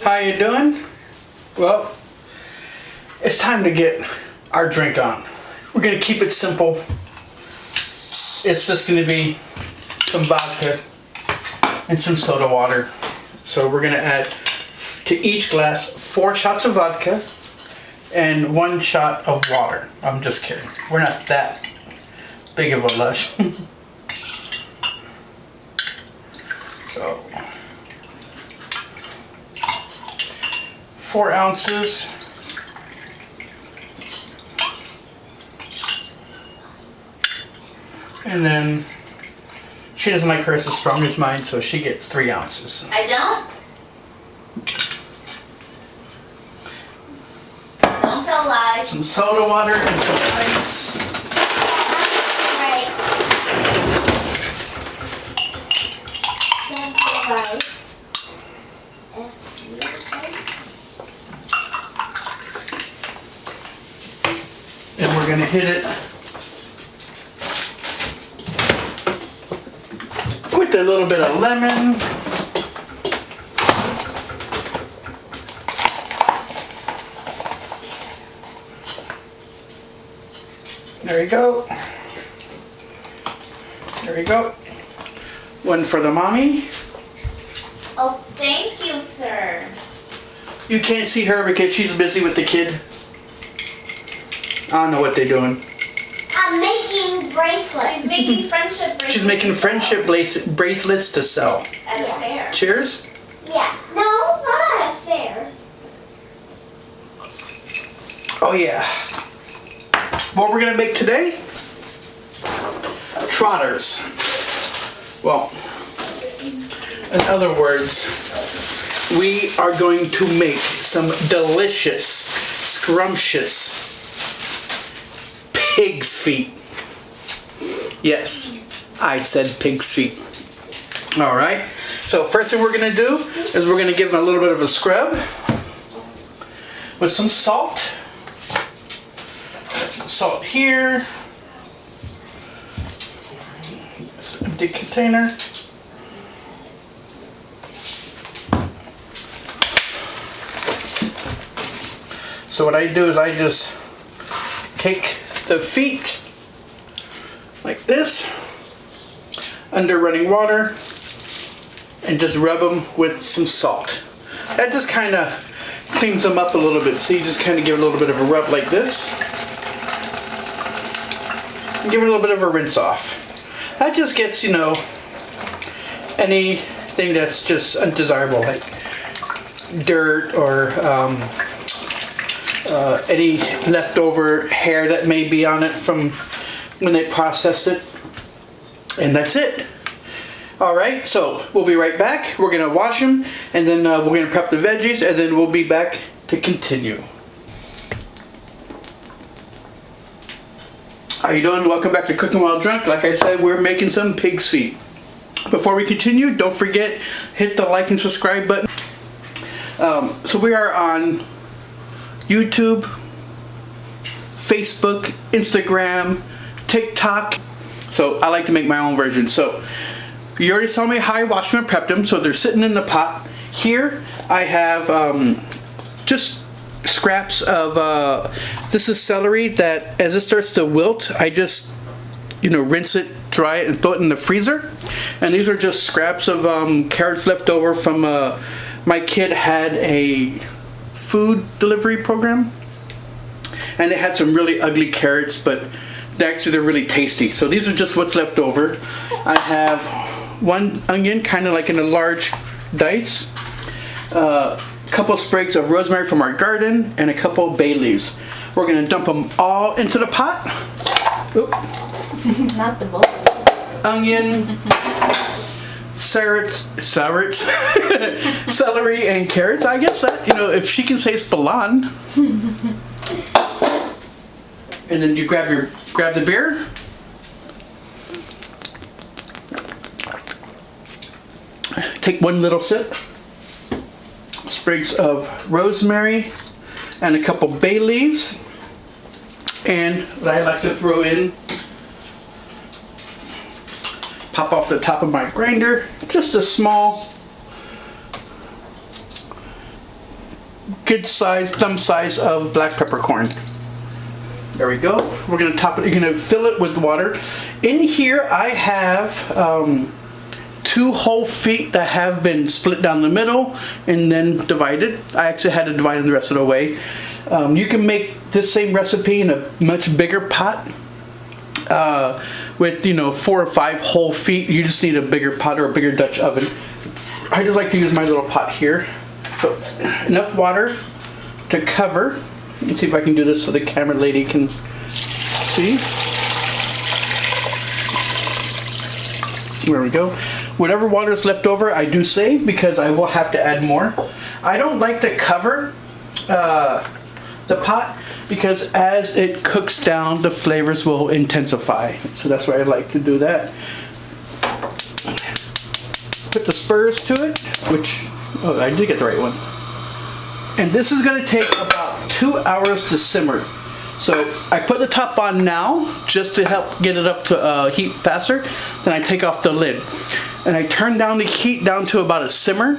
How you doing? Well, it's time to get our drink on. We're gonna keep it simple. It's just gonna be some vodka and some soda water. So we're gonna add to each glass 4 shots of vodka and 1 shot of water. I'm just kidding. We're not that big of a lush. So 4 ounces. And then she doesn't like hers as strong as mine, so she gets 3 ounces. I don't? Don't tell lies. Some soda water and some ice. Right. Don't tell lies. And we're gonna hit it with a little bit of lemon. There you go. There you go. 1 for the mommy. Oh, thank you, sir. You can't see her because she's busy with the kid. I don't know what they're doing. I'm making bracelets. She's making friendship bracelets. She's making friendship bracelets to sell. At a fair. Cheers. Yeah. No, not at a fair. Oh yeah. What we're gonna make today? Trotters. Well, in other words, we are going to make some delicious, scrumptious pig's feet. Yes, I said pig's feet. All right. So first thing we're gonna do is we're gonna give them a little bit of a scrub with some salt. Some salt here. This empty container. So what I do is I just take the feet like this under running water and just rub them with some salt. That just kind of cleans them up a little bit. So you just kind of give it a little bit of a rub like this and give it a little bit of a rinse off. That just gets, you know, anything that's just undesirable, like dirt or any leftover hair that may be on it from when they processed it. And that's it. Alright, so we'll be right back. We're going to wash them, and then we're going to prep the veggies, and then we'll be back to continue. How you doing? Welcome back to Cooking While Drunk. Like I said, we're making some pig's feet. Before we continue, don't forget, hit the like and subscribe button. So we are on YouTube, Facebook, Instagram, TikTok. So I like to make my own version. So you already saw me how I washed them and prepped them. So they're sitting in the pot. Here I have just scraps of, this is celery that as it starts to wilt, I just, you know, rinse it, dry it, and throw it in the freezer. And these are just scraps of carrots left over from, my kid had a food delivery program, and they had some really ugly carrots, but actually they're really tasty. So these are just what's left over. I have 1 onion, kind of like in a large dice, a couple sprigs of rosemary from our garden, and a couple bay leaves. We're gonna dump them all into the pot. Oop. Not the bowl. Onion, celery and carrots. I guess that, you know, if she can say spalon. And then you grab the beer. Take 1 little sip. Sprigs of rosemary and a couple bay leaves. And what I like to throw in, pop off the top of my grinder, just a small good size, thumb size of black peppercorn. There we go. We're gonna top it. You're gonna fill it with water. In here, I have 2 whole feet that have been split down the middle and then divided. I actually had to divide them the rest of the way. You can make this same recipe in a much bigger pot with 4 or 5 whole feet. You just need a bigger pot or a bigger Dutch oven. I just like to use my little pot here. So enough water to cover. Let's see if I can do this so the camera lady can see. There we go. Whatever water is left over, I do save because I will have to add more. I don't like to cover the pot because as it cooks down, the flavors will intensify. So that's why I like to do that. Put the spurs to it, which, oh, I did get the right one. And this is going to take about 2 hours to simmer. So I put the top on now just to help get it up to heat faster. Then I take off the lid. And I turn down the heat down to about a simmer.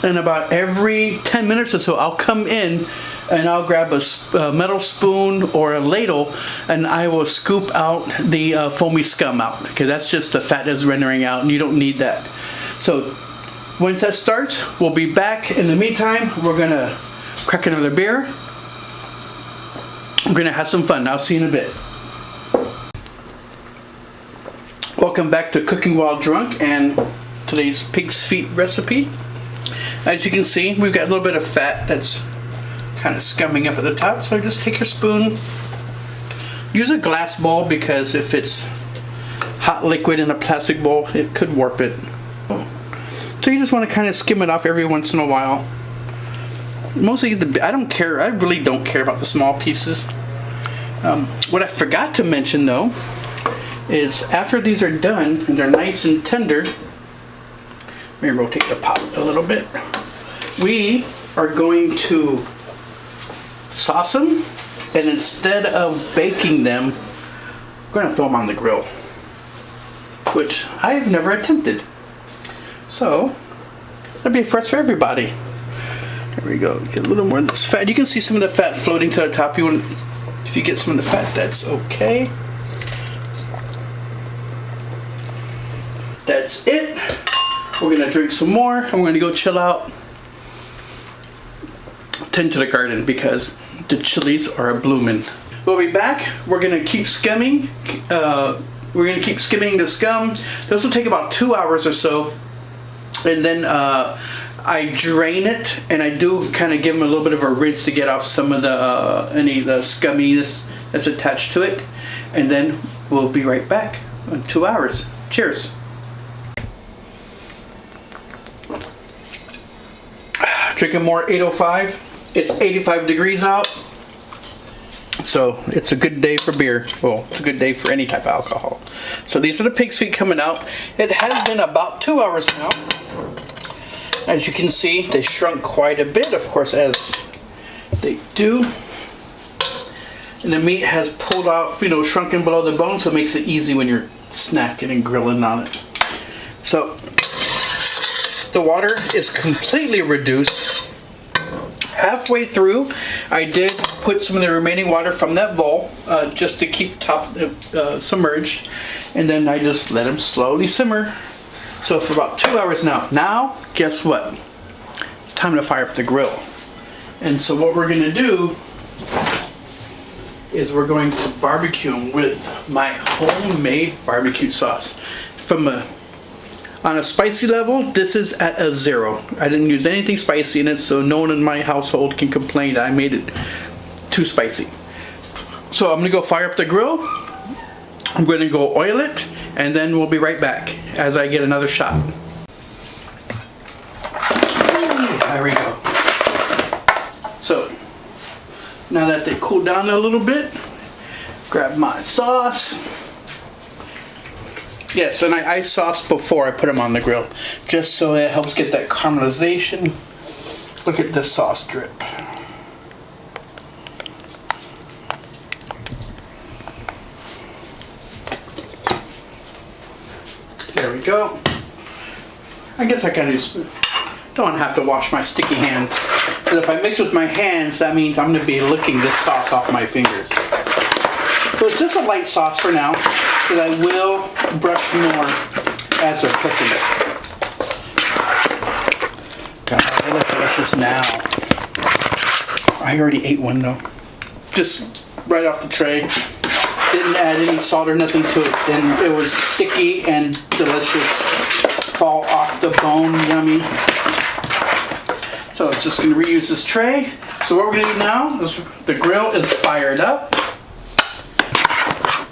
And about every 10 minutes or so, I'll come in and I'll grab a metal spoon or a ladle and I will scoop out the foamy scum out. Okay, that's just the fat that's rendering out and you don't need that. So once that starts, we'll be back. In the meantime, we're gonna crack another beer. We're gonna have some fun. I'll see you in a bit. Welcome back to Cooking While Drunk and today's pig's feet recipe. As you can see, we've got a little bit of fat that's kind of scumming up at the top. So just take your spoon. Use a glass bowl because if it's hot liquid in a plastic bowl, it could warp it. So you just want to kind of skim it off every once in a while. Mostly, I don't care. I really don't care about the small pieces. What I forgot to mention though is after these are done and they're nice and tender, let me rotate the pot a little bit. We are going to sauce them, and instead of baking them, we're going to throw them on the grill, which I've never attempted. So that'll be a first for everybody. There we go. Get a little more of this fat. You can see some of the fat floating to the top. If you get some of the fat, that's okay. That's it. We're gonna drink some more. And we're gonna go chill out. Tend to the garden because the chilies are a bloomin'. We'll be back. We're gonna keep skimming. We're gonna keep skimming the scum. This will take about 2 hours or so. And then I drain it, and I do kind of give them a little bit of a rinse to get off some of the any of the scumminess that's attached to it. And then we'll be right back in 2 hours. Cheers. Drinking more 805. It's 85 degrees out. So it's a good day for beer. Well, it's a good day for any type of alcohol. So these are the pig's feet coming out. It has been about 2 hours now. As you can see, they shrunk quite a bit, of course, as they do. And the meat has pulled off, shrunken below the bone, so it makes it easy when you're snacking and grilling on it. So the water is completely reduced. Halfway through, I did put some of the remaining water from that bowl just to keep top submerged, and then I just let them slowly simmer. So for about 2 hours now. Now, guess what? It's time to fire up the grill. And so what we're gonna do is we're going to barbecue them with my homemade barbecue sauce. On a spicy level, this is at a 0. I didn't use anything spicy in it, so no one in my household can complain that I made it too spicy. So I'm gonna go fire up the grill. I'm gonna go oil it, and then we'll be right back as I get another shot. There we go. So now that they cool down a little bit, grab my sauce. Yes, and I sauced before I put them on the grill, just so it helps get that caramelization. Look at this sauce drip. There we go. I guess I kind of just Don't have to wash my sticky hands. Because if I mix with my hands, that means I'm going to be licking this sauce off my fingers. So it's just a light sauce for now, because I will brush more as they're cooking it. God, they look delicious now. I already ate one though. Just right off the tray. Didn't add any salt or nothing to it, and it was sticky and delicious. Fall off the bone, yummy. So I'm just going to reuse this tray. So what we're going to do now is the grill is fired up.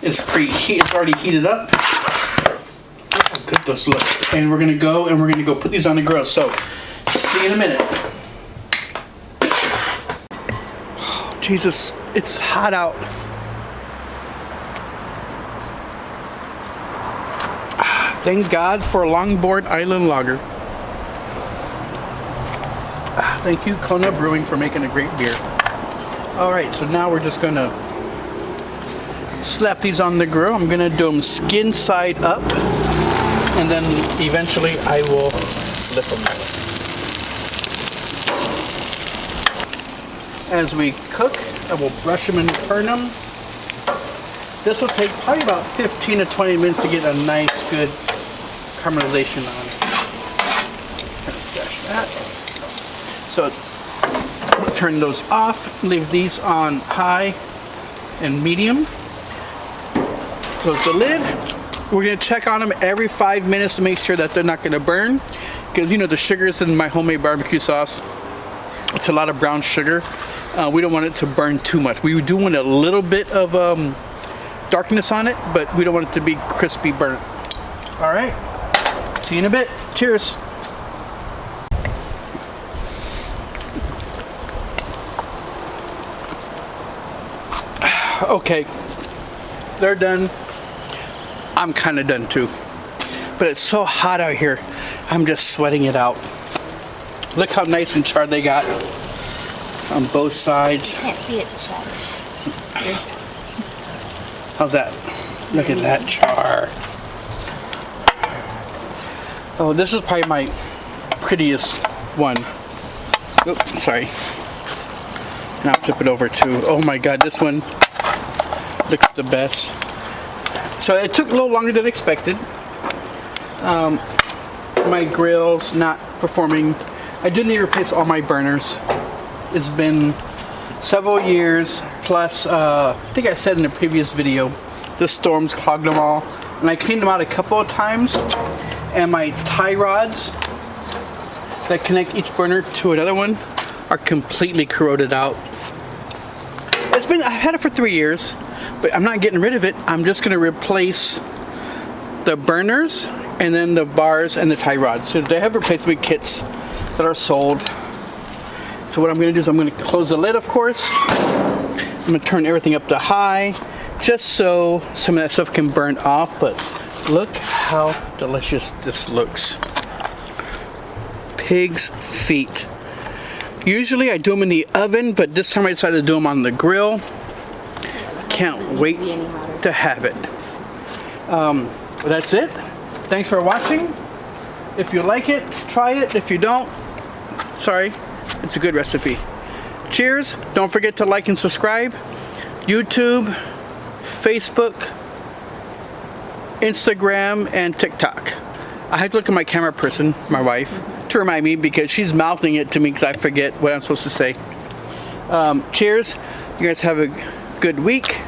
It's it's already heated up. Look how good this looks. And we're going to go put these on the grill. So see you in a minute. Oh, Jesus, it's hot out. Thank God for Longboard Island Lager. Thank you, Kona Brewing, for making a great beer. Alright, so now we're just gonna slap these on the grill. I'm gonna do them skin side up, and then eventually I will flip them. As we cook, I will brush them and turn them. This will take probably about 15 to 20 minutes to get a nice, good caramelization on. Dash that. So turn those off, leave these on high and medium. Close the lid. We're going to check on them every 5 minutes to make sure that they're not going to burn, because you know the sugars in my homemade barbecue sauce, it's a lot of brown sugar. We don't want it to burn too much. We do want a little bit of darkness on it, but we don't want it to be crispy burnt. All right. See you in a bit. Cheers. Okay, they're done. I'm kind of done too. But it's so hot out here, I'm just sweating it out. Look how nice and charred they got on both sides. Can't see it, Chad. How's that? Look at that char. Oh, this is probably my prettiest one. Oops, sorry. And I'll flip it over too. Oh my God, this one looks the best. So it took a little longer than expected. My grill's not performing. I do need to replace all my burners. It's been several years, plus I think I said in a previous video, the storms clogged them all. And I cleaned them out a couple of times, and my tie rods that connect each burner to another one are completely corroded out. I've had it for 3 years, but I'm not getting rid of it. I'm just gonna replace the burners and then the bars and the tie rods. So they have replacement kits that are sold. So what I'm gonna do is I'm gonna close the lid, of course. I'm gonna turn everything up to high, just so some of that stuff can burn off, but look how delicious this looks. Pig's feet. Usually I do them in the oven, but this time I decided to do them on the grill. Can't wait to have it. That's it. Thanks for watching. If you like it, try it. If you don't, sorry, it's a good recipe. Cheers. Don't forget to like and subscribe. YouTube, Facebook, Instagram, and TikTok. I have to look at my camera person, my wife, to remind me, because she's mouthing it to me because I forget what I'm supposed to say. Cheers. You guys have a good week.